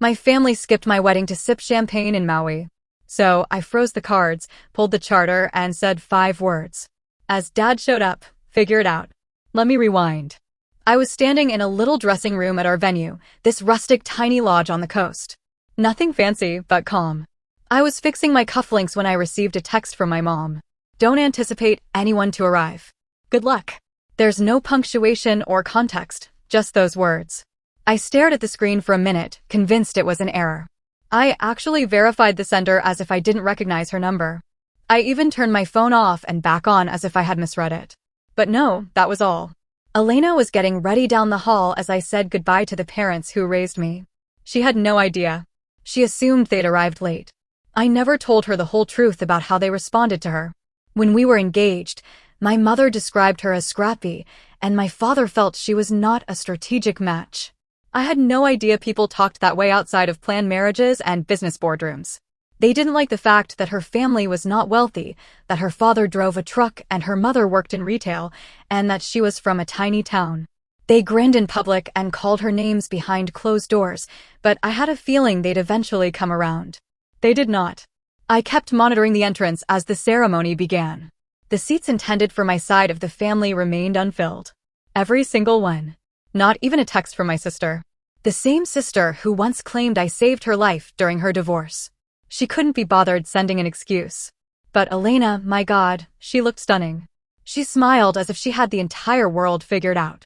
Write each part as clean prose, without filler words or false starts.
My family skipped my wedding to sip champagne in Maui. So I froze the cards, pulled the charter, and said 5 words. As Dad showed up, figure it out. Let me rewind. I was standing in a little dressing room at our venue, this rustic tiny lodge on the coast. Nothing fancy, but calm. I was fixing my cufflinks when I received a text from my mom. Don't anticipate anyone to arrive. Good luck. There's no punctuation or context, just those words. I stared at the screen for a minute, convinced it was an error. I actually verified the sender as if I didn't recognize her number. I even turned my phone off and back on as if I had misread it. But no, that was all. Elena was getting ready down the hall as I said goodbye to the parents who raised me. She had no idea. She assumed they'd arrived late. I never told her the whole truth about how they responded to her. When we were engaged, my mother described her as scrappy, and my father felt she was not a strategic match. I had no idea people talked that way outside of planned marriages and business boardrooms. They didn't like the fact that her family was not wealthy, that her father drove a truck and her mother worked in retail, and that she was from a tiny town. They grinned in public and called her names behind closed doors, but I had a feeling they'd eventually come around. They did not. I kept monitoring the entrance as the ceremony began. The seats intended for my side of the family remained unfilled. Every single one. Not even a text from my sister. The same sister who once claimed I saved her life during her divorce. She couldn't be bothered sending an excuse. But Elena, my God, she looked stunning. She smiled as if she had the entire world figured out.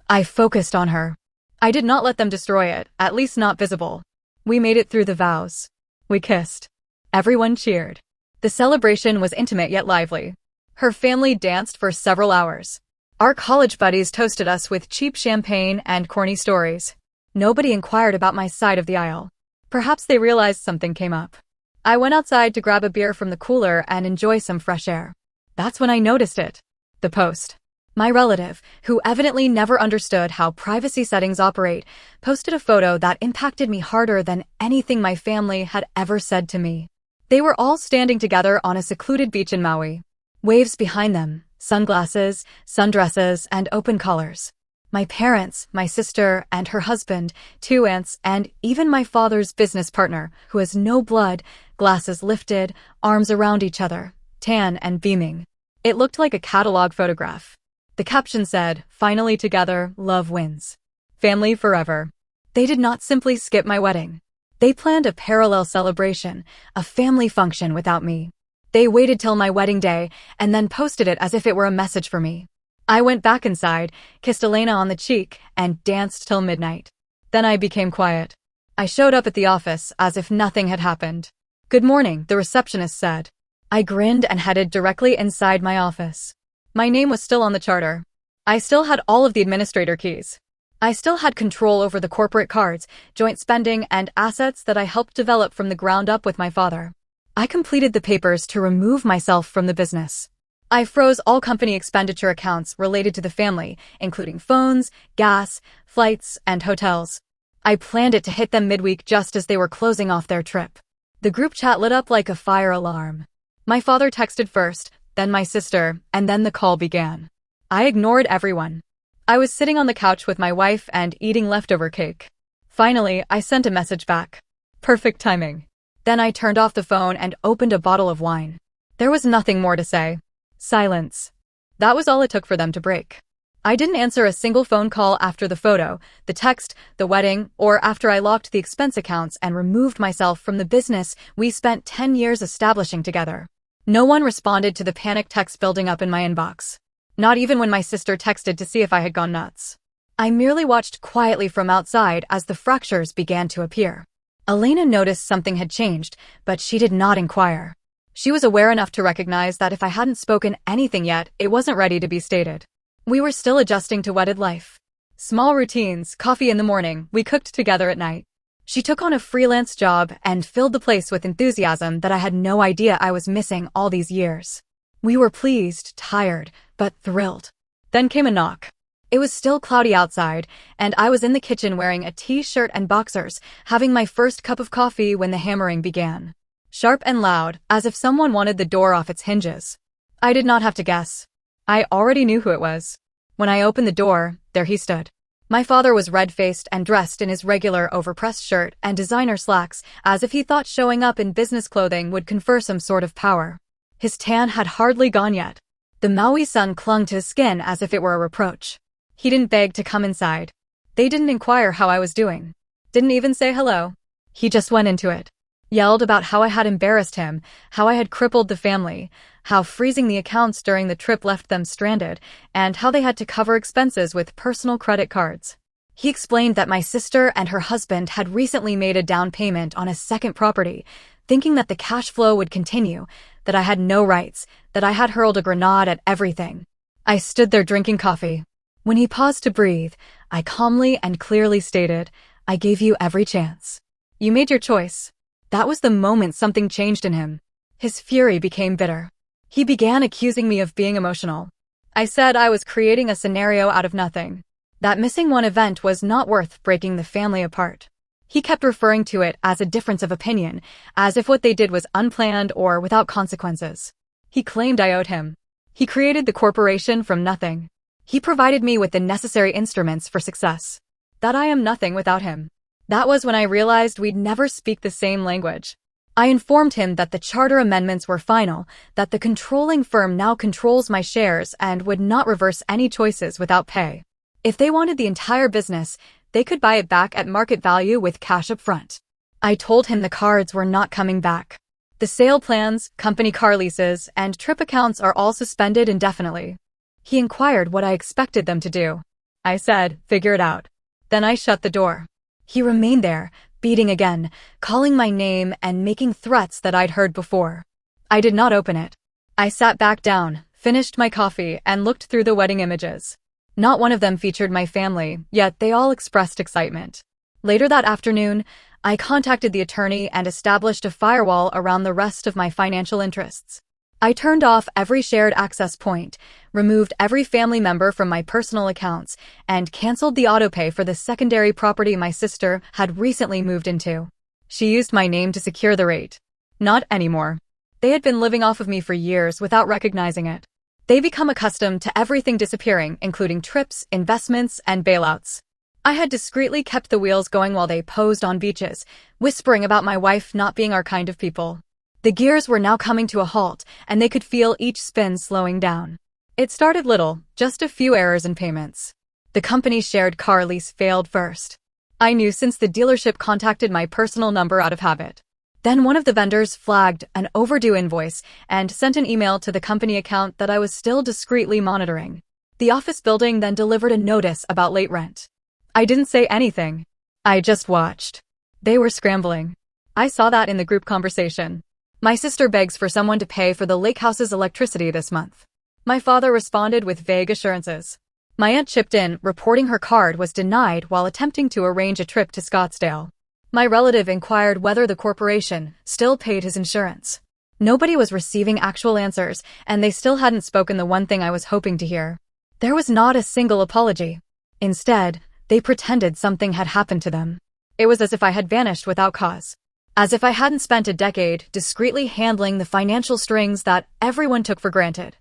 I focused on her. I did not let them destroy it, at least not visible. We made it through the vows. We kissed. Everyone cheered. The celebration was intimate yet lively. Her family danced for several hours. Our college buddies toasted us with cheap champagne and corny stories. Nobody inquired about my side of the aisle. Perhaps they realized something came up. I went outside to grab a beer from the cooler and enjoy some fresh air. That's when I noticed it. The post. My relative, who evidently never understood how privacy settings operate, posted a photo that impacted me harder than anything my family had ever said to me. They were all standing together on a secluded beach in Maui. Waves behind them, sunglasses, sundresses, and open collars. My parents, my sister, and her husband, 2 aunts, and even my father's business partner, who has no blood, glasses lifted, arms around each other, tan and beaming. It looked like a catalog photograph. The caption said, "Finally together, love wins. Family forever." They did not simply skip my wedding. They planned a parallel celebration, a family function without me. They waited till my wedding day and then posted it as if it were a message for me. I went back inside, kissed Elena on the cheek, and danced till midnight. Then I became quiet. I showed up at the office as if nothing had happened. "Good morning," the receptionist said. I grinned and headed directly inside my office. My name was still on the charter. I still had all of the administrator keys. I still had control over the corporate cards, joint spending, and assets that I helped develop from the ground up with my father. I completed the papers to remove myself from the business. I froze all company expenditure accounts related to the family, including phones, gas, flights, and hotels. I planned it to hit them midweek just as they were closing off their trip. The group chat lit up like a fire alarm. My father texted first, then my sister, and then the call began. I ignored everyone. I was sitting on the couch with my wife and eating leftover cake. Finally, I sent a message back. Perfect timing. Then I turned off the phone and opened a bottle of wine. There was nothing more to say. Silence. That was all it took for them to break. I didn't answer a single phone call after the photo, the text, the wedding, or after I locked the expense accounts and removed myself from the business we spent 10 years establishing together. No one responded to the panic text building up in my inbox. Not even when my sister texted to see if I had gone nuts. I merely watched quietly from outside as the fractures began to appear. Elena noticed something had changed, but she did not inquire. She was aware enough to recognize that if I hadn't spoken anything yet, it wasn't ready to be stated. We were still adjusting to wedded life. Small routines, coffee in the morning, we cooked together at night. She took on a freelance job and filled the place with enthusiasm that I had no idea I was missing all these years. We were pleased, tired, but thrilled. Then came a knock. It was still cloudy outside, and I was in the kitchen wearing a t-shirt and boxers, having my first cup of coffee when the hammering began. Sharp and loud, as if someone wanted the door off its hinges. I did not have to guess. I already knew who it was. When I opened the door, there he stood. My father was red-faced and dressed in his regular overpressed shirt and designer slacks, as if he thought showing up in business clothing would confer some sort of power. His tan had hardly gone yet. The Maui sun clung to his skin as if it were a reproach. He didn't beg to come inside. They didn't inquire how I was doing. Didn't even say hello. He just went into it. Yelled about how I had embarrassed him, how I had crippled the family, how freezing the accounts during the trip left them stranded, and how they had to cover expenses with personal credit cards. He explained that my sister and her husband had recently made a down payment on a second property, thinking that the cash flow would continue, that I had no rights, that I had hurled a grenade at everything. I stood there drinking coffee. When he paused to breathe, I calmly and clearly stated, "I gave you every chance. You made your choice." That was the moment something changed in him. His fury became bitter. He began accusing me of being emotional. I said I was creating a scenario out of nothing. That missing one event was not worth breaking the family apart. He kept referring to it as a difference of opinion, as if what they did was unplanned or without consequences. He claimed I owed him. He created the corporation from nothing. He provided me with the necessary instruments for success. That I am nothing without him. That was when I realized we'd never speak the same language. I informed him that the charter amendments were final, that the controlling firm now controls my shares and would not reverse any choices without pay. If they wanted the entire business, they could buy it back at market value with cash up front. I told him the cards were not coming back. The sale plans, company car leases, and trip accounts are all suspended indefinitely. He inquired what I expected them to do. I said, "Figure it out." Then I shut the door. He remained there, beating again, calling my name and making threats that I'd heard before. I did not open it. I sat back down, finished my coffee, and looked through the wedding images. Not one of them featured my family, yet they all expressed excitement. Later that afternoon, I contacted the attorney and established a firewall around the rest of my financial interests. I turned off every shared access point, removed every family member from my personal accounts, and canceled the autopay for the secondary property my sister had recently moved into. She used my name to secure the rate. Not anymore. They had been living off of me for years without recognizing it. They become accustomed to everything disappearing, including trips, investments, and bailouts. I had discreetly kept the wheels going while they posed on beaches, whispering about my wife not being our kind of people. The gears were now coming to a halt, and they could feel each spin slowing down. It started little, just a few errors in payments. The company's shared car lease failed first. I knew since the dealership contacted my personal number out of habit. Then one of the vendors flagged an overdue invoice and sent an email to the company account that I was still discreetly monitoring. The office building then delivered a notice about late rent. I didn't say anything. I just watched. They were scrambling. I saw that in the group conversation. My sister begs for someone to pay for the lake house's electricity this month. My father responded with vague assurances. My aunt chipped in, reporting her card was denied while attempting to arrange a trip to Scottsdale. My relative inquired whether the corporation still paid his insurance. Nobody was receiving actual answers, and they still hadn't spoken the one thing I was hoping to hear. There was not a single apology. Instead, they pretended something had happened to them. It was as if I had vanished without cause. As if I hadn't spent a decade discreetly handling the financial strings that everyone took for granted.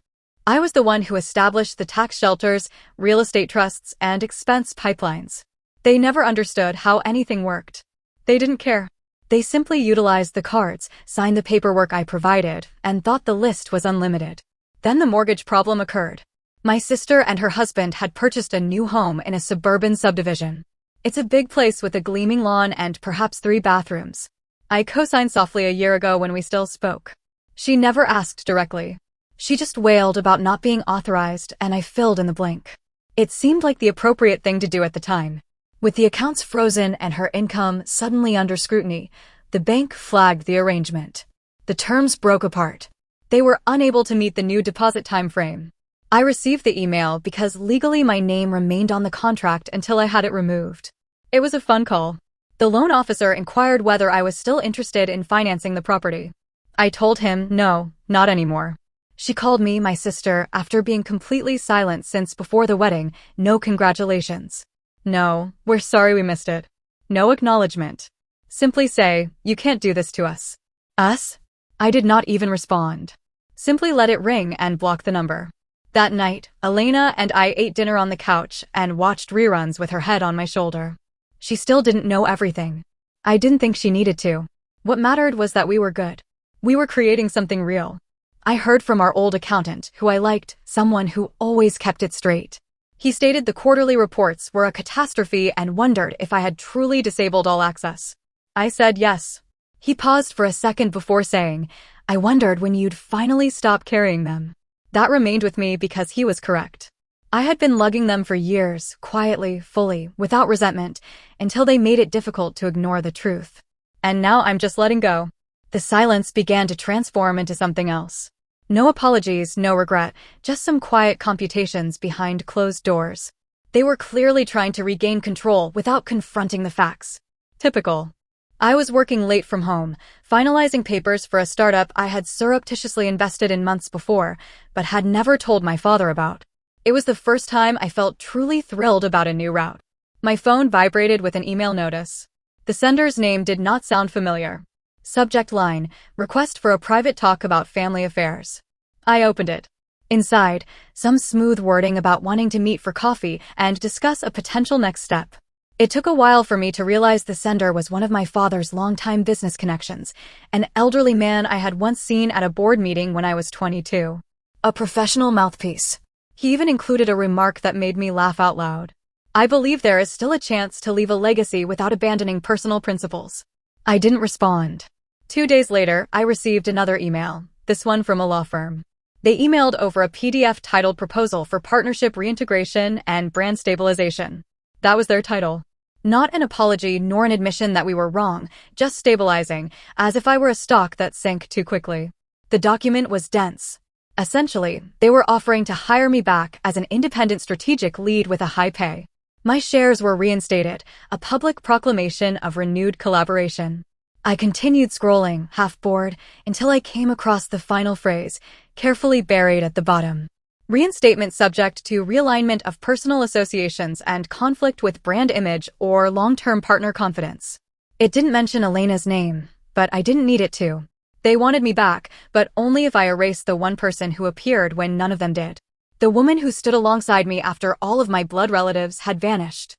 I was the one who established the tax shelters, real estate trusts, and expense pipelines. They never understood how anything worked. They didn't care. They simply utilized the cards, signed the paperwork I provided, and thought the list was unlimited. Then the mortgage problem occurred. My sister and her husband had purchased a new home in a suburban subdivision. It's a big place with a gleaming lawn and perhaps 3 bathrooms. I co-signed softly a year ago when we still spoke. She never asked directly. She just wailed about not being authorized, and I filled in the blank. It seemed like the appropriate thing to do at the time. With the accounts frozen and her income suddenly under scrutiny, the bank flagged the arrangement. The terms broke apart. They were unable to meet the new deposit time frame. I received the email because legally my name remained on the contract until I had it removed. It was a fun call. The loan officer inquired whether I was still interested in financing the property. I told him, no, not anymore. She called me my sister after being completely silent since before the wedding. No congratulations. No, we're sorry we missed it. No acknowledgement. Simply say, you can't do this to us. Us? I did not even respond. Simply let it ring and block the number. That night, Elena and I ate dinner on the couch and watched reruns with her head on my shoulder. She still didn't know everything. I didn't think she needed to. What mattered was that we were good. We were creating something real. I heard from our old accountant, who I liked, someone who always kept it straight. He stated the quarterly reports were a catastrophe and wondered if I had truly disabled all access. I said yes. He paused for a second before saying, I wondered when you'd finally stop carrying them. That remained with me because he was correct. I had been lugging them for years, quietly, fully, without resentment, until they made it difficult to ignore the truth. And now I'm just letting go. The silence began to transform into something else. No apologies, no regret, just some quiet computations behind closed doors. They were clearly trying to regain control without confronting the facts. Typical. I was working late from home, finalizing papers for a startup I had surreptitiously invested in months before, but had never told my father about. It was the first time I felt truly thrilled about a new route. My phone vibrated with an email notice. The sender's name did not sound familiar. Subject line, request for a private talk about family affairs. I opened it. Inside, some smooth wording about wanting to meet for coffee and discuss a potential next step. It took a while for me to realize the sender was one of my father's longtime business connections, an elderly man I had once seen at a board meeting when I was 22. A professional mouthpiece. He even included a remark that made me laugh out loud. I believe there is still a chance to leave a legacy without abandoning personal principles. I didn't respond. 2 days later, I received another email, this one from a law firm. They emailed over a PDF titled Proposal for Partnership Reintegration and Brand Stabilization. That was their title. Not an apology nor an admission that we were wrong, just stabilizing, as if I were a stock that sank too quickly. The document was dense. Essentially, they were offering to hire me back as an independent strategic lead with a high pay. My shares were reinstated, a public proclamation of renewed collaboration. I continued scrolling, half bored, until I came across the final phrase, carefully buried at the bottom. Reinstatement subject to realignment of personal associations and conflict with brand image or long-term partner confidence. It didn't mention Elena's name, but I didn't need it to. They wanted me back, but only if I erased the one person who appeared when none of them did. The woman who stood alongside me after all of my blood relatives had vanished.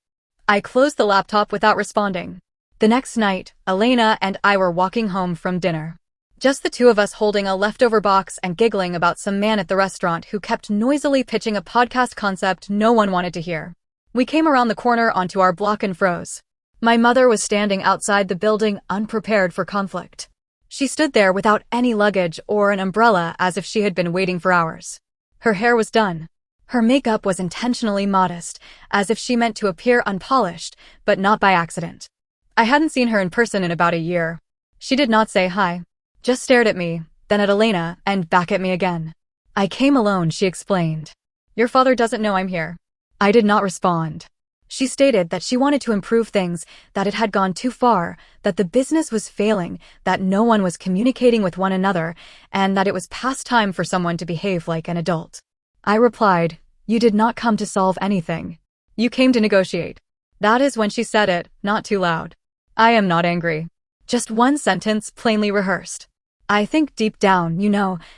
I closed the laptop without responding. The next night, Elena and I were walking home from dinner. Just the two of us holding a leftover box and giggling about some man at the restaurant who kept noisily pitching a podcast concept no one wanted to hear. We came around the corner onto our block and froze. My mother was standing outside the building unprepared for conflict. She stood there without any luggage or an umbrella as if she had been waiting for hours. Her hair was done. Her makeup was intentionally modest, as if she meant to appear unpolished, but not by accident. I hadn't seen her in person in about a year. She did not say hi. Just stared at me, then at Elena, and back at me again. I came alone, she explained. Your father doesn't know I'm here. I did not respond. She stated that she wanted to improve things, that it had gone too far, that the business was failing, that no one was communicating with one another, and that it was past time for someone to behave like an adult. I replied, you did not come to solve anything. You came to negotiate. That is when she said it, not too loud. I am not angry. Just one sentence plainly rehearsed. I think deep down,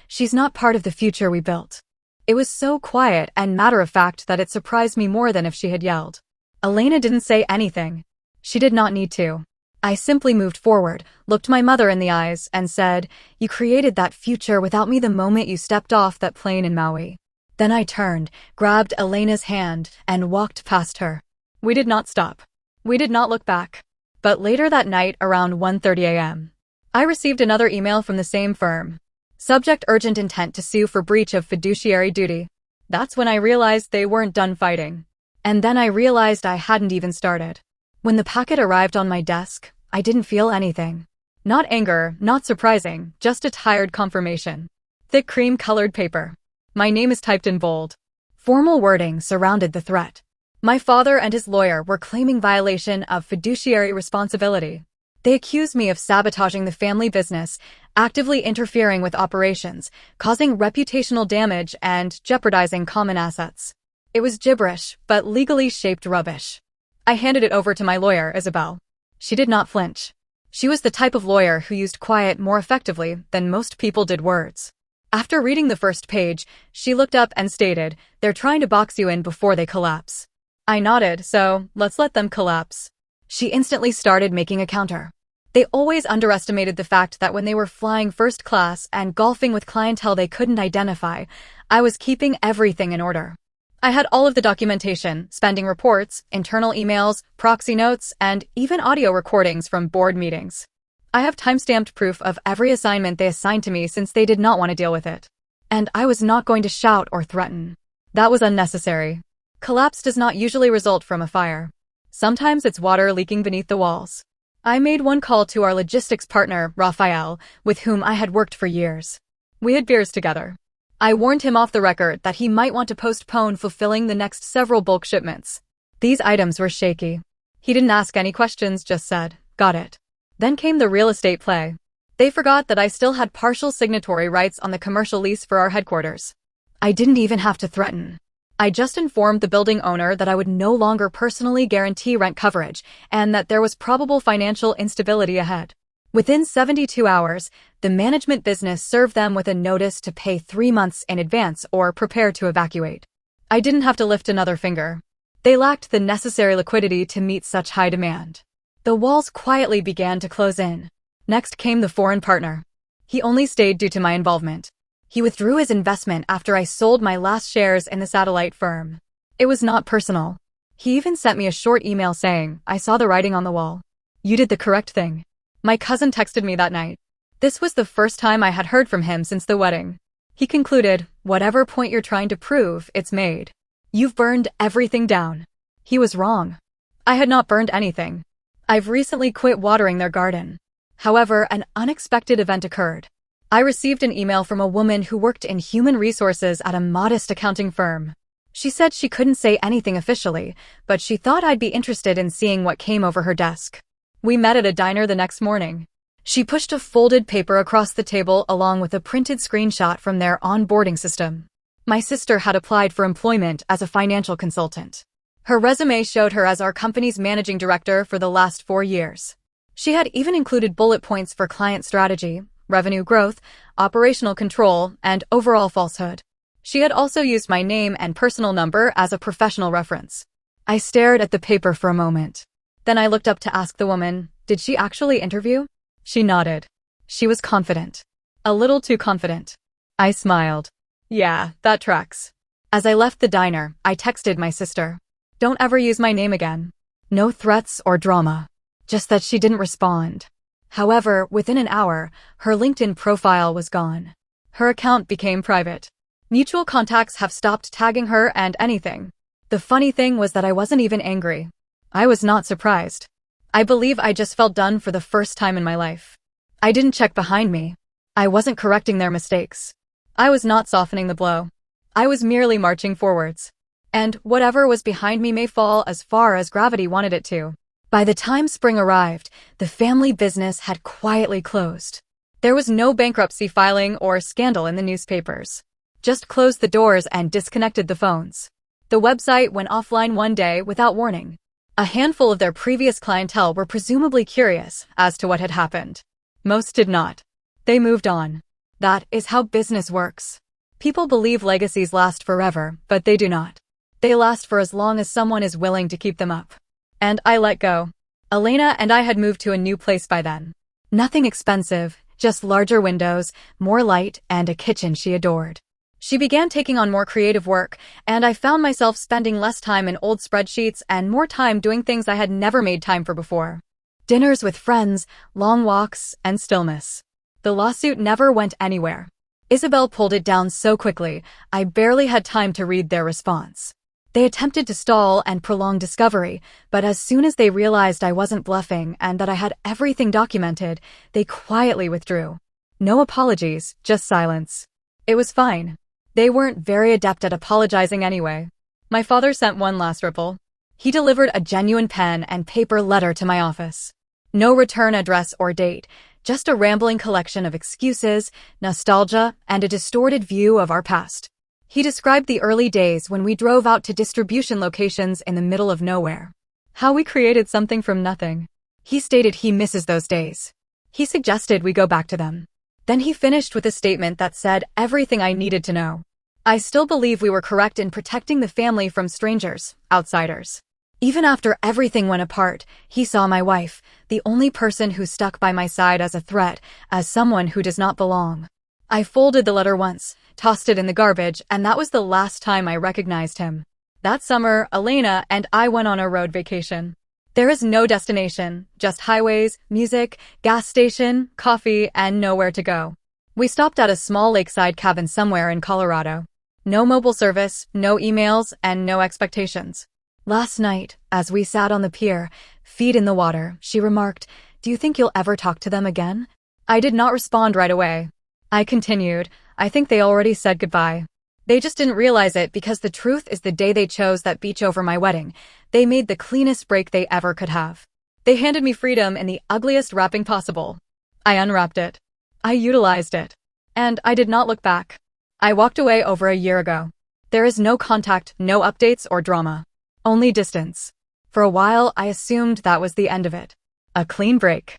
she's not part of the future we built. It was so quiet and matter-of-fact that it surprised me more than if she had yelled. Elena didn't say anything. She did not need to. I simply moved forward, looked my mother in the eyes, and said, you created that future without me the moment you stepped off that plane in Maui. Then I turned, grabbed Elena's hand, and walked past her. We did not stop. We did not look back. But later that night, around 1:30 a.m., I received another email from the same firm. Subject urgent intent to sue for breach of fiduciary duty. That's when I realized they weren't done fighting. And then I realized I hadn't even started. When the packet arrived on my desk, I didn't feel anything. Not anger, not surprising, just a tired confirmation. Thick cream-colored paper. My name is typed in bold. Formal wording surrounded the threat. My father and his lawyer were claiming violation of fiduciary responsibility. They accused me of sabotaging the family business, actively interfering with operations, causing reputational damage, and jeopardizing common assets. It was gibberish, but legally shaped rubbish. I handed it over to my lawyer, Isabel. She did not flinch. She was the type of lawyer who used quiet more effectively than most people did words. After reading the first page, she looked up and stated, "They're trying to box you in before they collapse." I nodded, "So, let's let them collapse." She instantly started making a counter. They always underestimated the fact that when they were flying first class and golfing with clientele they couldn't identify, I was keeping everything in order. I had all of the documentation, spending reports, internal emails, proxy notes, and even audio recordings from board meetings. I have timestamped proof of every assignment they assigned to me since they did not want to deal with it. And I was not going to shout or threaten. That was unnecessary. Collapse does not usually result from a fire. Sometimes it's water leaking beneath the walls. I made one call to our logistics partner, Raphael, with whom I had worked for years. We had beers together. I warned him off the record that he might want to postpone fulfilling the next several bulk shipments. These items were shaky. He didn't ask any questions, just said, "Got it." Then came the real estate play. They forgot that I still had partial signatory rights on the commercial lease for our headquarters. I didn't even have to threaten. I just informed the building owner that I would no longer personally guarantee rent coverage and that there was probable financial instability ahead. Within 72 hours, the management business served them with a notice to pay 3 months in advance or prepare to evacuate. I didn't have to lift another finger. They lacked the necessary liquidity to meet such high demand. The walls quietly began to close in. Next came the foreign partner. He only stayed due to my involvement. He withdrew his investment after I sold my last shares in the satellite firm. It was not personal. He even sent me a short email saying, "I saw the writing on the wall. You did the correct thing." My cousin texted me that night. This was the first time I had heard from him since the wedding. He concluded, "Whatever point you're trying to prove, it's made. You've burned everything down." He was wrong. I had not burned anything. I've recently quit watering their garden. However, an unexpected event occurred. I received an email from a woman who worked in human resources at a modest accounting firm. She said she couldn't say anything officially, but she thought I'd be interested in seeing what came over her desk. We met at a diner the next morning. She pushed a folded paper across the table along with a printed screenshot from their onboarding system. My sister had applied for employment as a financial consultant. Her resume showed her as our company's managing director for the last 4 years. She had even included bullet points for client strategy, revenue growth, operational control, and overall falsehood. She had also used my name and personal number as a professional reference. I stared at the paper for a moment. Then I looked up to ask the woman, "Did she actually interview?" She nodded. She was confident. A little too confident. I smiled. "Yeah, that tracks." As I left the diner, I texted my sister. "Don't ever use my name again." No threats or drama. Just that she didn't respond. However, within an hour, her LinkedIn profile was gone. Her account became private. Mutual contacts have stopped tagging her and anything. The funny thing was that I wasn't even angry. I was not surprised. I believe I just felt done for the first time in my life. I didn't check behind me. I wasn't correcting their mistakes. I was not softening the blow. I was merely marching forwards. And whatever was behind me may fall as far as gravity wanted it to. By the time spring arrived, the family business had quietly closed. There was no bankruptcy filing or scandal in the newspapers. Just closed the doors and disconnected the phones. The website went offline one day without warning. A handful of their previous clientele were presumably curious as to what had happened. Most did not. They moved on. That is how business works. People believe legacies last forever, but they do not. They last for as long as someone is willing to keep them up. And I let go. Elena and I had moved to a new place by then. Nothing expensive, just larger windows, more light, and a kitchen she adored. She began taking on more creative work, and I found myself spending less time in old spreadsheets and more time doing things I had never made time for before. Dinners with friends, long walks, and stillness. The lawsuit never went anywhere. Isabel pulled it down so quickly, I barely had time to read their response. They attempted to stall and prolong discovery, but as soon as they realized I wasn't bluffing and that I had everything documented, they quietly withdrew. No apologies, just silence. It was fine. They weren't very adept at apologizing anyway. My father sent one last ripple. He delivered a genuine pen and paper letter to my office. No return address or date, just a rambling collection of excuses, nostalgia, and a distorted view of our past. He described the early days when we drove out to distribution locations in the middle of nowhere. How we created something from nothing. He stated he misses those days. He suggested we go back to them. Then he finished with a statement that said everything I needed to know. I still believe we were correct in protecting the family from strangers, outsiders. Even after everything went apart, he saw my wife, the only person who stuck by my side as a threat, as someone who does not belong. I folded the letter once, tossed it in the garbage, and that was the last time I recognized him. That summer, Elena and I went on a road vacation. There is no destination, just highways, music, gas station, coffee, and nowhere to go. We stopped at a small lakeside cabin somewhere in Colorado. No mobile service, no emails, and no expectations. Last night, as we sat on the pier, feet in the water, she remarked, "Do you think you'll ever talk to them again?" I did not respond right away. I continued, "I think they already said goodbye. They just didn't realize it because the truth is the day they chose that beach over my wedding, they made the cleanest break they ever could have. They handed me freedom in the ugliest wrapping possible. I unwrapped it. I utilized it. And I did not look back. I walked away over a year ago. There is no contact, no updates or drama. Only distance. For a while, I assumed that was the end of it. A clean break.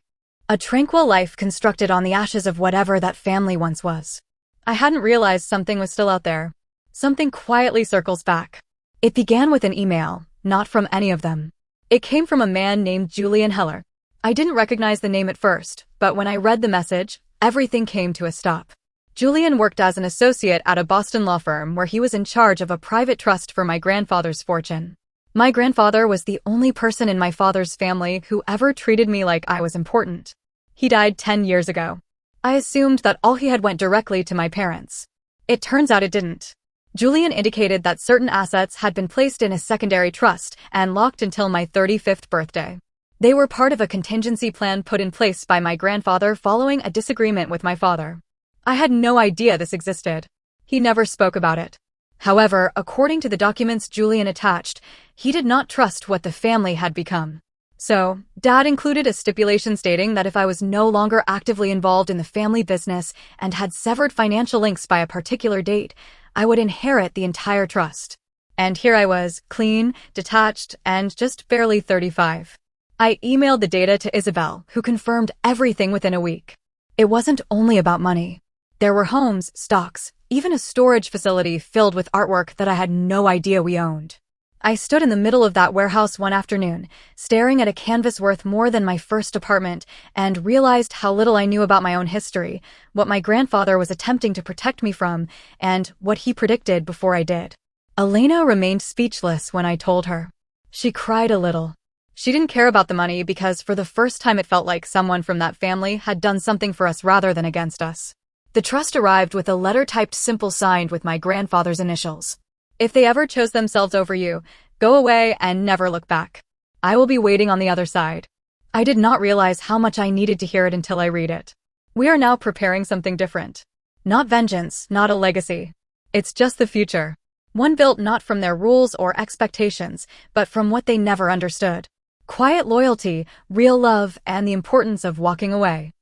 A tranquil life constructed on the ashes of whatever that family once was. I hadn't realized something was still out there. Something quietly circles back. It began with an email, not from any of them. It came from a man named Julian Heller. I didn't recognize the name at first, but when I read the message, everything came to a stop. Julian worked as an associate at a Boston law firm where he was in charge of a private trust for my grandfather's fortune. My grandfather was the only person in my father's family who ever treated me like I was important. He died 10 years ago. I assumed that all he had went directly to my parents. It turns out it didn't. Julian indicated that certain assets had been placed in a secondary trust and locked until my 35th birthday. They were part of a contingency plan put in place by my grandfather following a disagreement with my father. I had no idea this existed. He never spoke about it. However, according to the documents Julian attached, he did not trust what the family had become. So, Dad included a stipulation stating that if I was no longer actively involved in the family business and had severed financial links by a particular date, I would inherit the entire trust. And here I was, clean, detached, and just barely 35. I emailed the data to Isabel, who confirmed everything within a week. It wasn't only about money. There were homes, stocks, even a storage facility filled with artwork that I had no idea we owned. I stood in the middle of that warehouse one afternoon, staring at a canvas worth more than my first apartment, and realized how little I knew about my own history, what my grandfather was attempting to protect me from, and what he predicted before I did. Elena remained speechless when I told her. She cried a little. She didn't care about the money because for the first time it felt like someone from that family had done something for us rather than against us. The trust arrived with a letter typed simple signed with my grandfather's initials. If they ever chose themselves over you, go away and never look back. I will be waiting on the other side. I did not realize how much I needed to hear it until I read it. We are now preparing something different. Not vengeance, not a legacy. It's just the future. One built not from their rules or expectations, but from what they never understood. Quiet loyalty, real love, and the importance of walking away.